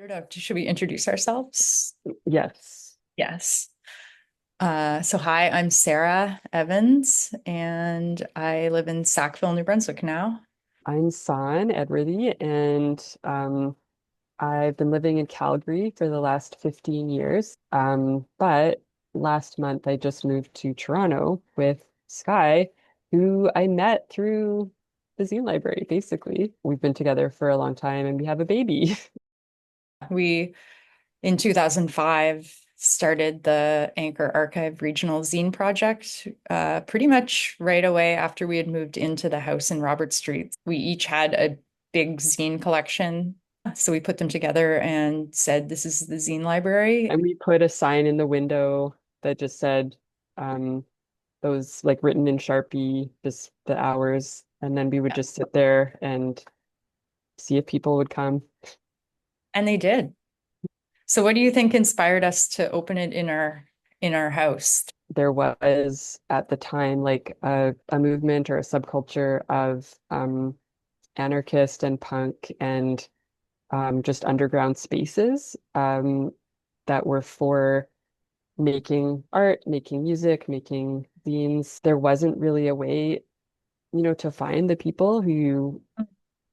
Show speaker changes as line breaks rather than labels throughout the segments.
don't know. Should we introduce ourselves?
Yes.
Yes. So hi, I'm Sarah Evans, and I live in Sackville, New Brunswick now.
I'm San Edworthy, and I've been living in Calgary for the last 15 years. But last month I just moved to Toronto with Sky, who I met through the Zine Library, basically. We've been together for a long time and we have a baby.
We, in 2005, started the Anchor Archive Regional Zine Project, pretty much right away after we had moved into the house in Robert Street. We each had a big zine collection. So we put them together and said, this is the zine library.
And we put a sign in the window that just said, um, those like written in Sharpie, just the hours. And then we would just sit there and see if people would come.
And they did. So what do you think inspired us to open it in our house?
There was at the time like a movement or a subculture of anarchist and punk and just underground spaces that were for making art, making music, making zines. There wasn't really a way, to find the people who you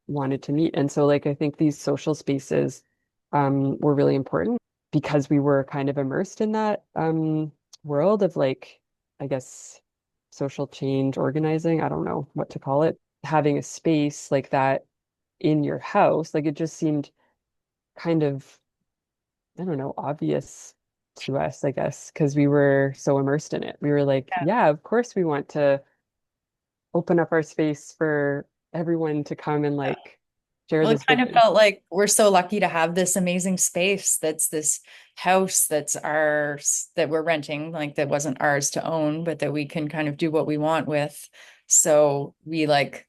wanted to meet. And so like I think these social spaces were really important because we were kind of immersed in that world of like, I guess, social change organizing. I don't know what to call it. Having a space like that in your house, like it just seemed kind of, I don't know, obvious to us, I guess, because we were so immersed in it. We were like,
Yeah.
yeah, of course we want to open up our space for everyone to come and like share
Well,
this
it kind of
vision.
felt like we're so lucky to have this amazing space that's this house that's ours that we're renting, like that wasn't ours to own, but that we can kind of do what we want with. So we like,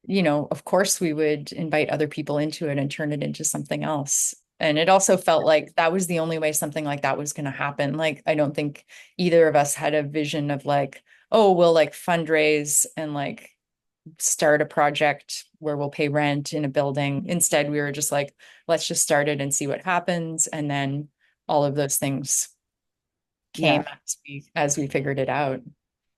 of course we would invite other people into it and turn it into something else. And it also felt like that was the only way something like that was going to happen. Like, I don't think either of us had a vision of like, oh, we'll like fundraise and like start a project where we'll pay rent in a building. Instead, we were just like, let's just start it and see what happens. And then all of those things came
Yeah.
as we figured it out.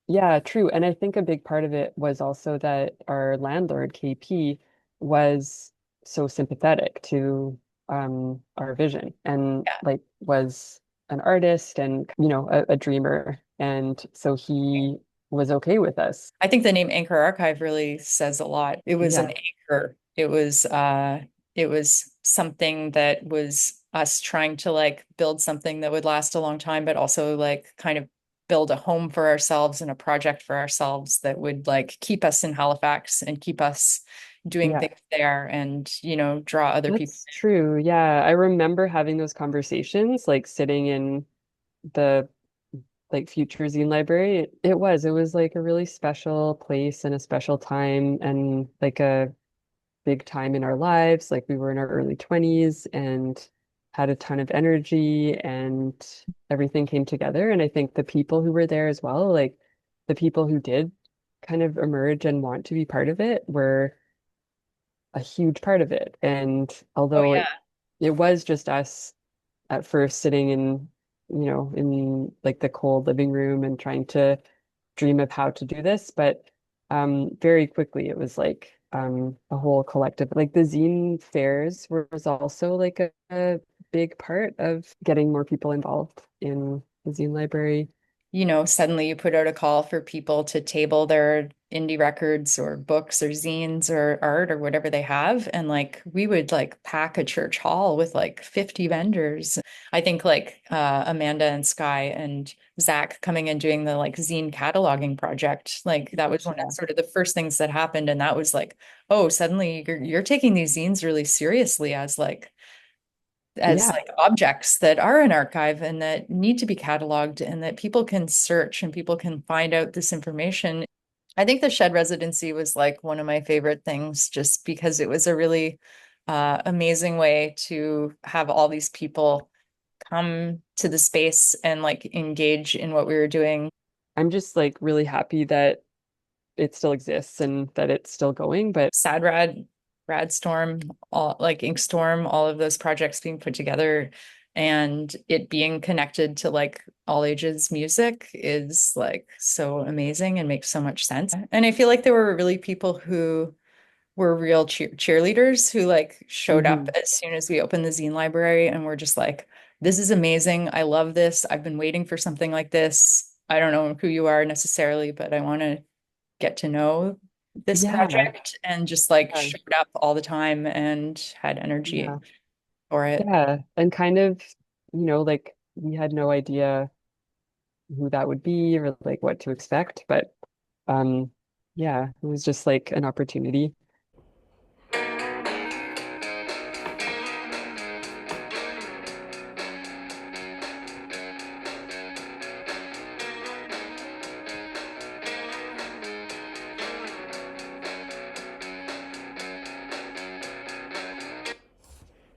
Yeah, true. And I think a big part of it was also that our landlord, KP, was so sympathetic to our vision and
Yeah.
like was an artist and, a dreamer. And so he was okay with us.
I think the name Anchor Archive really says a lot. It was an
Yeah.
anchor. It was something that was us trying to like build something that would last a long time, but also like kind of build a home for ourselves and a project for ourselves that would like keep us in Halifax and keep us doing
Yeah.
things there and, draw other people.
That's true. Yeah. I remember having those conversations, like sitting in the like future zine library. It was like a really special place and a special time and like a big time in our lives. Like we were in our early 20s and had a ton of energy and everything came together. And I think the people who were there as well, like the people who did kind of emerge and want to be part of it were a huge part of it. And
Oh
although
yeah.
it was just us at first sitting in like the cold living room and trying to dream of how to do this. But very quickly it was like a whole collective. Like the zine fairs was also like a big part of getting more people involved in the zine library.
Suddenly you put out a call for people to table their indie records or books or zines or art or whatever they have. And like we would like pack a church hall with like 50 vendors. I think like Amanda and Sky and Zach coming and doing the like zine cataloging project. Like that was one of
Yeah.
sort of the first things that happened. And that was like, oh, suddenly you're taking these zines really seriously as
Yeah.
like objects that are an archive and that need to be cataloged and that people can search and people can find out this information. I think the shed residency was like one of my favorite things just because it was a really amazing way to have all these people come to the space and like engage in what we were doing.
I'm just like really happy that it still exists and that it's still going. But
Sadrad Radstorm, all like Inkstorm, all of those projects being put together and it being connected to like all ages music is like so amazing and makes so much sense. And I feel like there were really people who were real cheerleaders who like showed up
Hmm.
as soon as we opened the zine library and were just like, this is amazing. I love this. I've been waiting for something like this. I don't know who you are necessarily, but I want to get to know this
Yeah.
project and just like
Yeah.
showed up all the time and had energy
Yeah.
for it.
Yeah. And kind of, like we had no idea who that would be or like what to expect, but um yeah, it was just like an opportunity.